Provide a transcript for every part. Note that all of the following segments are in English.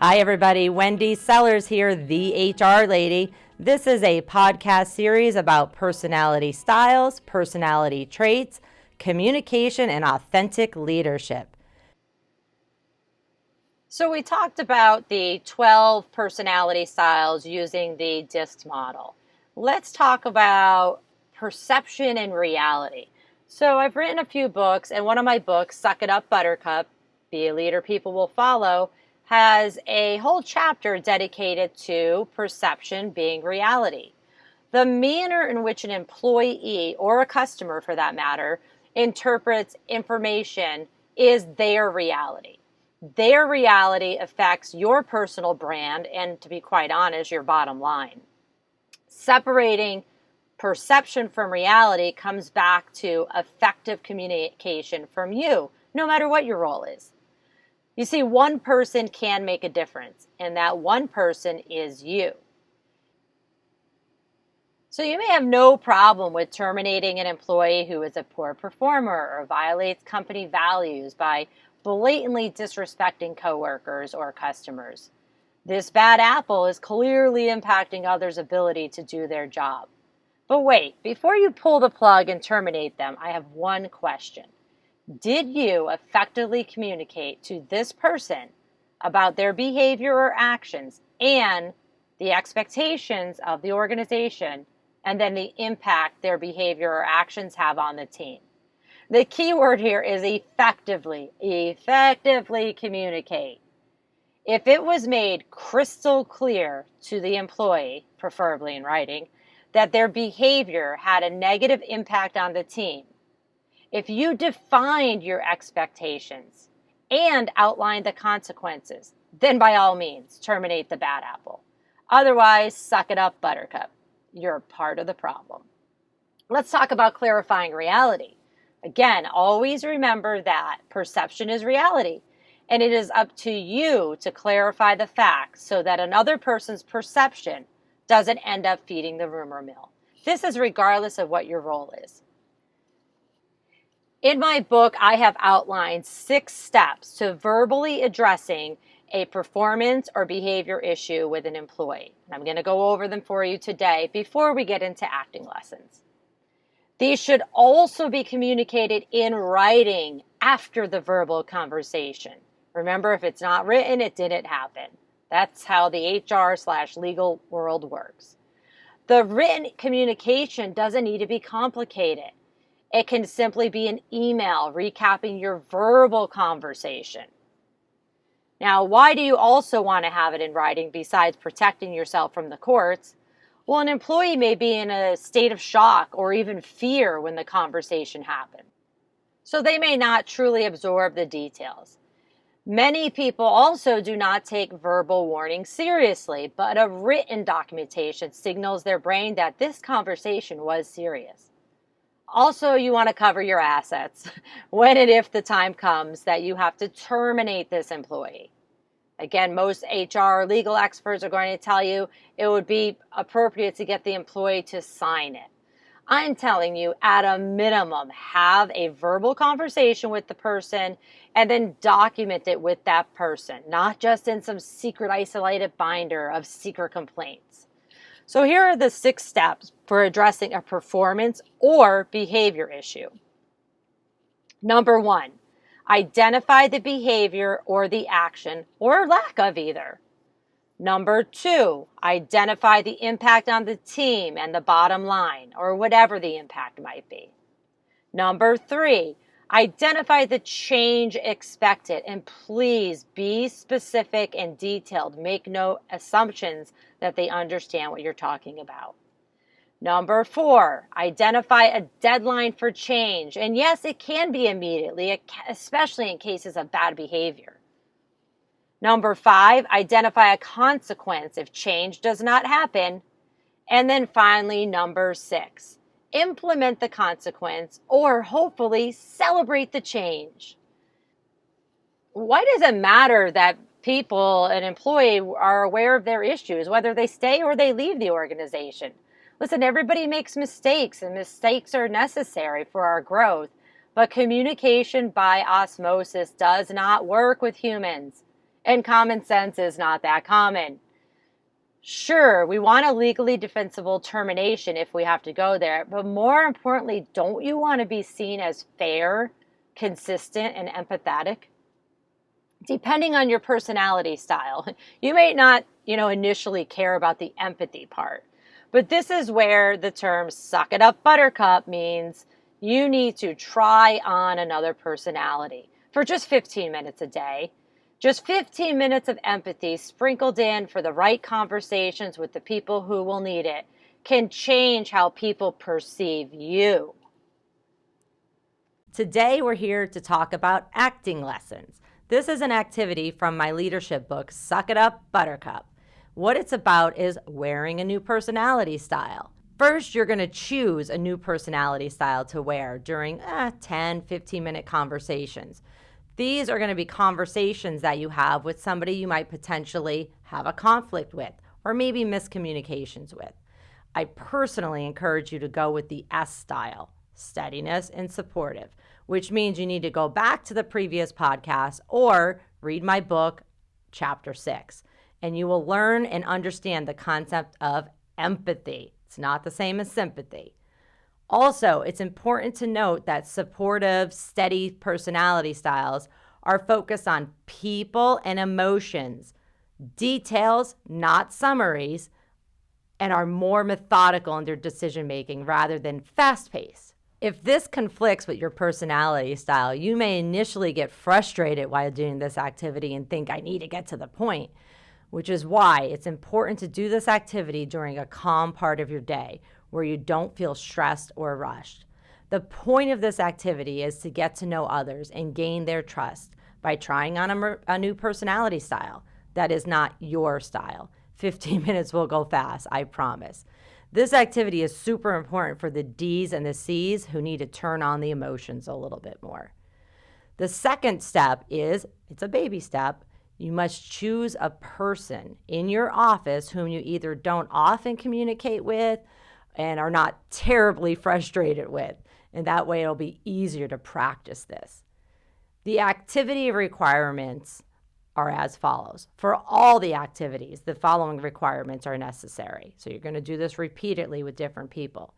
Hi, everybody. Wendy Sellers here, the HR lady. This is a podcast series about personality styles, personality traits, communication, and authentic leadership. So we talked about the 12 personality styles using the DISC model. Let's talk about perception and reality. So I've written a few books, and one of my books, Suck It Up, Buttercup, Be a Leader People Will Follow, has a whole chapter dedicated to perception being reality. The manner in which an employee, or a customer for that matter, interprets information is their reality. Their reality affects your personal brand and, to be quite honest, your bottom line. Separating perception from reality comes back to effective communication from you, no matter what your role is. You see, one person can make a difference, and that one person is you. So you may have no problem with terminating an employee who is a poor performer or violates company values by blatantly disrespecting coworkers or customers. This bad apple is clearly impacting others' ability to do their job. But wait, before you pull the plug and terminate them, I have one question. Did you effectively communicate to this person about their behavior or actions and the expectations of the organization, and then the impact their behavior or actions have on the team? The key word here is effectively. Effectively communicate. If it was made crystal clear to the employee, preferably in writing, that their behavior had a negative impact on the team, if you defined your expectations and outlined the consequences, then by all means, terminate the bad apple. Otherwise, suck it up, Buttercup. You're part of the problem. Let's talk about clarifying reality. Again, always remember that perception is reality, and it is up to you to clarify the facts so that another person's perception doesn't end up feeding the rumor mill. This is regardless of what your role is. In my book, I have outlined 6 steps to verbally addressing a performance or behavior issue with an employee. And I'm going to go over them for you today before we get into acting lessons. These should also be communicated in writing after the verbal conversation. Remember, if it's not written, it didn't happen. That's how the HR/legal world works. The written communication doesn't need to be complicated. It can simply be an email recapping your verbal conversation. Now, why do you also want to have it in writing besides protecting yourself from the courts? Well, an employee may be in a state of shock or even fear when the conversation happens, so they may not truly absorb the details. Many people also do not take verbal warnings seriously, but a written documentation signals their brain that this conversation was serious. Also, you want to cover your assets when and if the time comes that you have to terminate this employee. Again, most HR legal experts are going to tell you it would be appropriate to get the employee to sign it. I'm telling you, at a minimum, have a verbal conversation with the person and then document it with that person, not just in some secret isolated binder of secret complaints. So here are the 6 steps for addressing a performance or behavior issue. Number 1, identify the behavior or the action or lack of either. Number 2, identify the impact on the team and the bottom line, or whatever the impact might be. Number 3, identify the change expected, and please be specific and detailed. Make no assumptions that they understand what you're talking about. Number 4, identify a deadline for change. And yes, it can be immediately, especially in cases of bad behavior. Number 5, identify a consequence if change does not happen. And then finally, number 6, implement the consequence or hopefully celebrate the change. Why does it matter that people, an employee, are aware of their issues, whether they stay or they leave the organization? Listen, everybody makes mistakes, and mistakes are necessary for our growth. But communication by osmosis does not work with humans. And common sense is not that common. Sure, we want a legally defensible termination if we have to go there, but more importantly, don't you want to be seen as fair, consistent, and empathetic? Depending on your personality style, you may not, initially care about the empathy part. But this is where the term suck it up, buttercup means you need to try on another personality for just 15 minutes a day. Just 15 minutes of empathy sprinkled in for the right conversations with the people who will need it can change how people perceive you. Today, we're here to talk about acting lessons. This is an activity from my leadership book, Suck It Up, Buttercup. What it's about is wearing a new personality style. First, you're going to choose a new personality style to wear during 10, 15-minute conversations. These are going to be conversations that you have with somebody you might potentially have a conflict with or maybe miscommunications with. I personally encourage you to go with the S style, steadiness and supportive, which means you need to go back to the previous podcast or read my book, Chapter 6, and you will learn and understand the concept of empathy. It's not the same as sympathy. Also, it's important to note that supportive, steady personality styles are focused on people and emotions, details, not summaries, and are more methodical in their decision-making rather than fast-paced. If this conflicts with your personality style, you may initially get frustrated while doing this activity and think, I need to get to the point, which is why it's important to do this activity during a calm part of your day where you don't feel stressed or rushed. The point of this activity is to get to know others and gain their trust by trying on a new personality style that is not your style. 15 minutes will go fast, I promise. This activity is super important for the D's and the C's who need to turn on the emotions a little bit more. The second step is, it's a baby step, you must choose a person in your office whom you either don't often communicate with and are not terribly frustrated with. And that way it'll be easier to practice this. The activity requirements are as follows. For all the activities, the following requirements are necessary. So you're going to do this repeatedly with different people.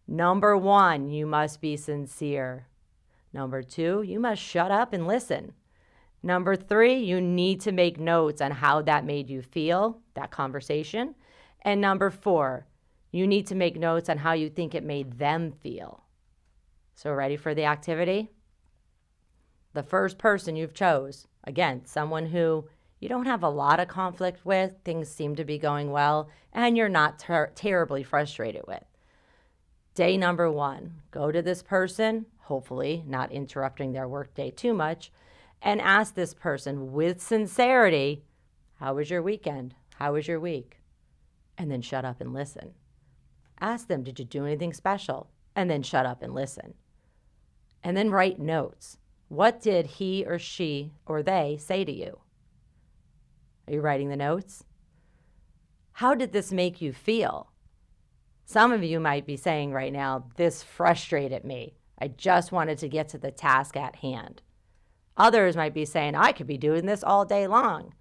Number 1, you must be sincere. Number 2, you must shut up and listen. Number 3, you need to make notes on how that made you feel, that conversation. And number 4, you need to make notes on how you think it made them feel. So ready for the activity? The first person you've chose, again, someone who you don't have a lot of conflict with, things seem to be going well, and you're not terribly frustrated with. Day number 1, go to this person, hopefully not interrupting their workday too much, and ask this person with sincerity, how was your weekend? How was your week? And then shut up and listen. Ask them, did you do anything special? And then shut up and listen. And then write notes. What did he or she or they say to you? Are you writing the notes? How did this make you feel? Some of you might be saying right now, this frustrated me. I just wanted to get to the task at hand. Others might be saying, I could be doing this all day long.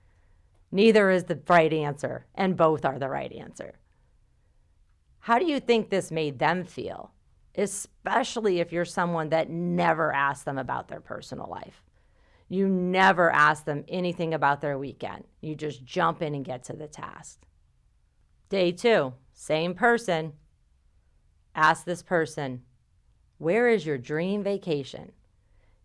Neither is the right answer, and both are the right answer. How do you think this made them feel? Especially if you're someone that never asks them about their personal life. You never ask them anything about their weekend. You just jump in and get to the task. Day 2, same person. Ask this person, where is your dream vacation?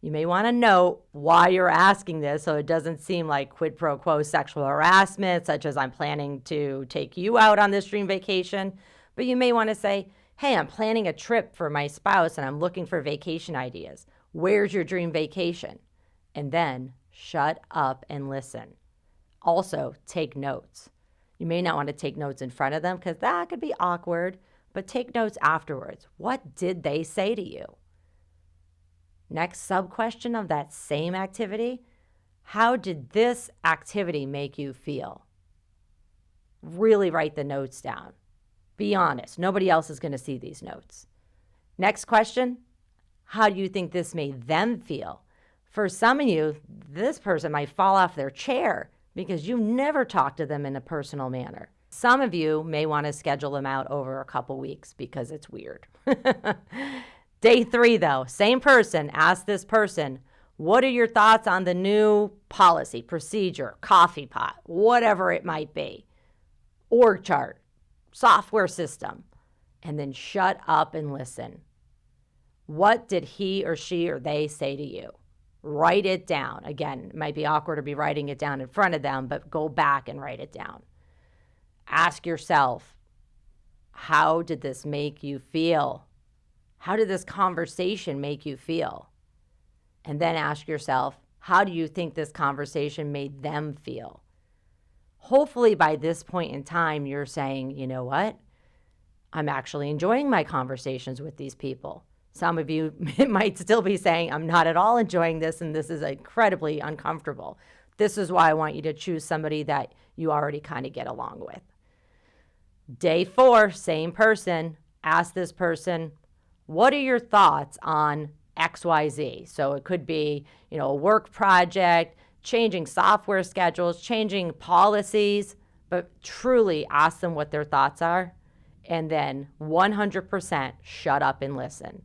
You may want to note why you're asking this so it doesn't seem like quid pro quo sexual harassment, such as I'm planning to take you out on this dream vacation. But you may want to say, hey, I'm planning a trip for my spouse and I'm looking for vacation ideas. Where's your dream vacation? And then shut up and listen. Also, take notes. You may not want to take notes in front of them because that could be awkward, but take notes afterwards. What did they say to you? Next sub-question of that same activity, how did this activity make you feel? Really write the notes down. Be honest. Nobody else is going to see these notes. Next question, how do you think this made them feel? For some of you, this person might fall off their chair because you never talk to them in a personal manner. Some of you may want to schedule them out over a couple weeks because it's weird. Day 3, though, same person, ask this person, what are your thoughts on the new policy, procedure, coffee pot, whatever it might be, org chart, software system, and then shut up and listen. What did he or she or they say to you? Write it down. Again, it might be awkward to be writing it down in front of them, but go back and write it down. Ask yourself, how did this make you feel? How did this conversation make you feel? And then ask yourself, how do you think this conversation made them feel? Hopefully by this point in time, you're saying, you know what? I'm actually enjoying my conversations with these people. Some of you might still be saying, I'm not at all enjoying this, and this is incredibly uncomfortable. This is why I want you to choose somebody that you already kind of get along with. Day 4, same person, ask this person, what are your thoughts on XYZ? So it could be, a work project, changing software schedules, changing policies, but truly ask them what their thoughts are, and then 100% shut up and listen.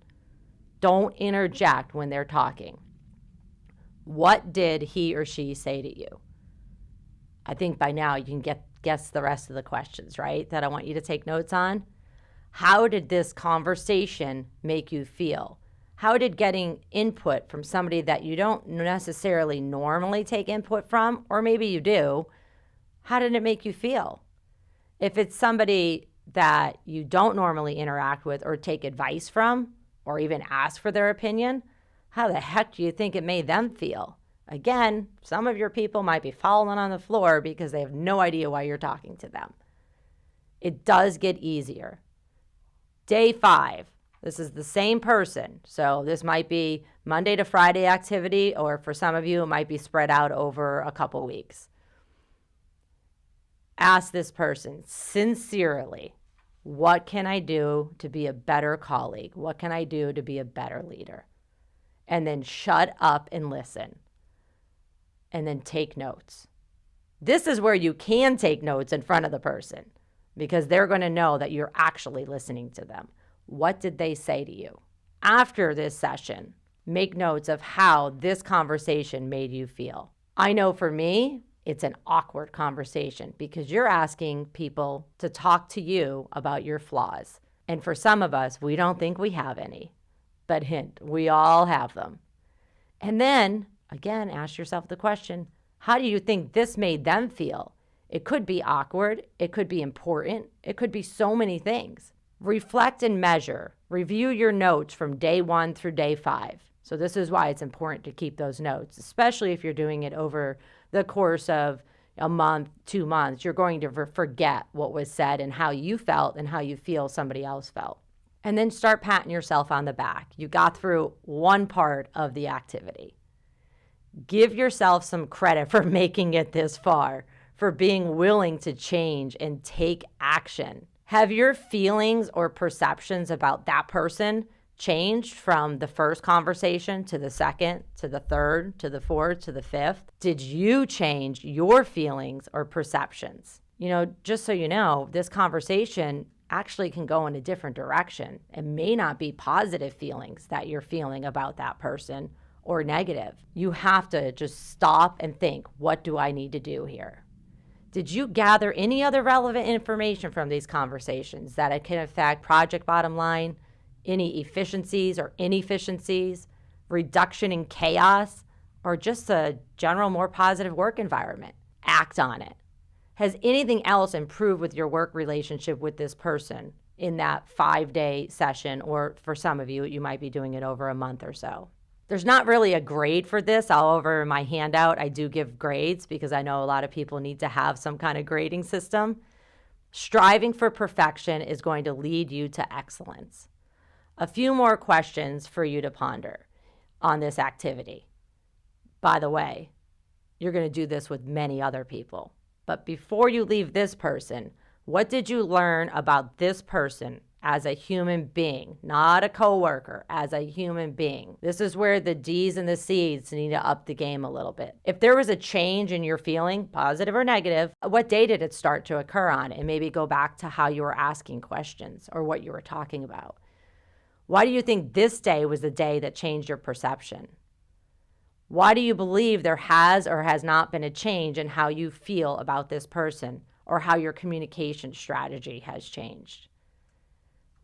Don't interject when they're talking. What did he or she say to you? I think by now you can guess the rest of the questions, right? That I want you to take notes on. How did this conversation make you feel? How did getting input from somebody that you don't necessarily normally take input from, or maybe you do, how did it make you feel? If it's somebody that you don't normally interact with or take advice from, or even ask for their opinion, how the heck do you think it made them feel? Again, some of your people might be falling on the floor because they have no idea why you're talking to them. It does get easier. Day 5, this is the same person. So this might be Monday to Friday activity, or for some of you, it might be spread out over a couple weeks. Ask this person sincerely, what can I do to be a better colleague? What can I do to be a better leader? And then shut up and listen. And then take notes. This is where you can take notes in front of the person, because they're going to know that you're actually listening to them. What did they say to you? After this session, make notes of how this conversation made you feel. I know for me, it's an awkward conversation because you're asking people to talk to you about your flaws. And for some of us, we don't think we have any. But hint, we all have them. And then, again, ask yourself the question, how do you think this made them feel? It could be awkward. It could be important. It could be so many things. Reflect and measure. Review your notes from day 1 through day 5. So this is why it's important to keep those notes, especially if you're doing it over the course of a month, 2 months. You're going to forget what was said and how you felt and how you feel somebody else felt. And then start patting yourself on the back. You got through one part of the activity. Give yourself some credit for making it this far, for being willing to change and take action. Have your feelings or perceptions about that person changed from the first conversation to the second, to the third, to the fourth, to the fifth? Did you change your feelings or perceptions? Just so you know, this conversation actually can go in a different direction. It may not be positive feelings that you're feeling about that person or negative. You have to just stop and think, what do I need to do here? Did you gather any other relevant information from these conversations that it can affect project bottom line, any efficiencies or inefficiencies, reduction in chaos, or just a general more positive work environment? Act on it. Has anything else improved with your work relationship with this person in that 5-day session? Or for some of you, you might be doing it over a month or so. There's not really a grade for this. Over in my handout, I do give grades because I know a lot of people need to have some kind of grading system. Striving for perfection is going to lead you to excellence. A few more questions for you to ponder on this activity. By the way, you're going to do this with many other people. But before you leave this person, what did you learn about this person as a human being, not a coworker, as a human being. This is where the D's and the C's need to up the game a little bit. If there was a change in your feeling, positive or negative, what day did it start to occur on? And maybe go back to how you were asking questions or what you were talking about. Why do you think this day was the day that changed your perception? Why do you believe there has or has not been a change in how you feel about this person or how your communication strategy has changed?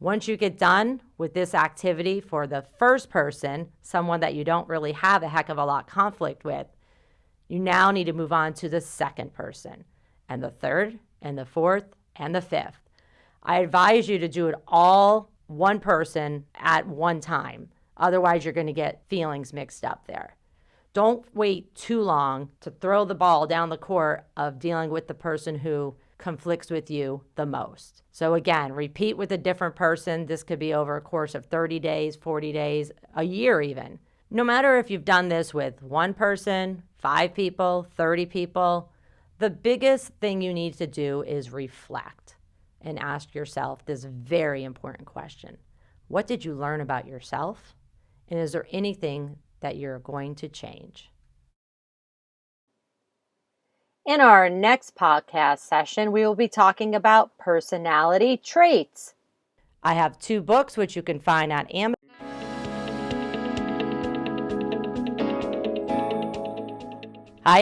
Once you get done with this activity for the first person, someone that you don't really have a heck of a lot conflict with, you now need to move on to the second person and the third and the fourth and the fifth. I advise you to do it all one person at one time. Otherwise, you're going to get feelings mixed up there. Don't wait too long to throw the ball down the court of dealing with the person who conflicts with you the most. So again, repeat with a different person. This could be over a course of 30 days, 40 days, a year even. No matter if you've done this with one person, 5 people, 30 people, the biggest thing you need to do is reflect and ask yourself this very important question. What did you learn about yourself? And is there anything that you're going to change? In our next podcast session, we will be talking about personality traits. I have 2 books which you can find on Amazon.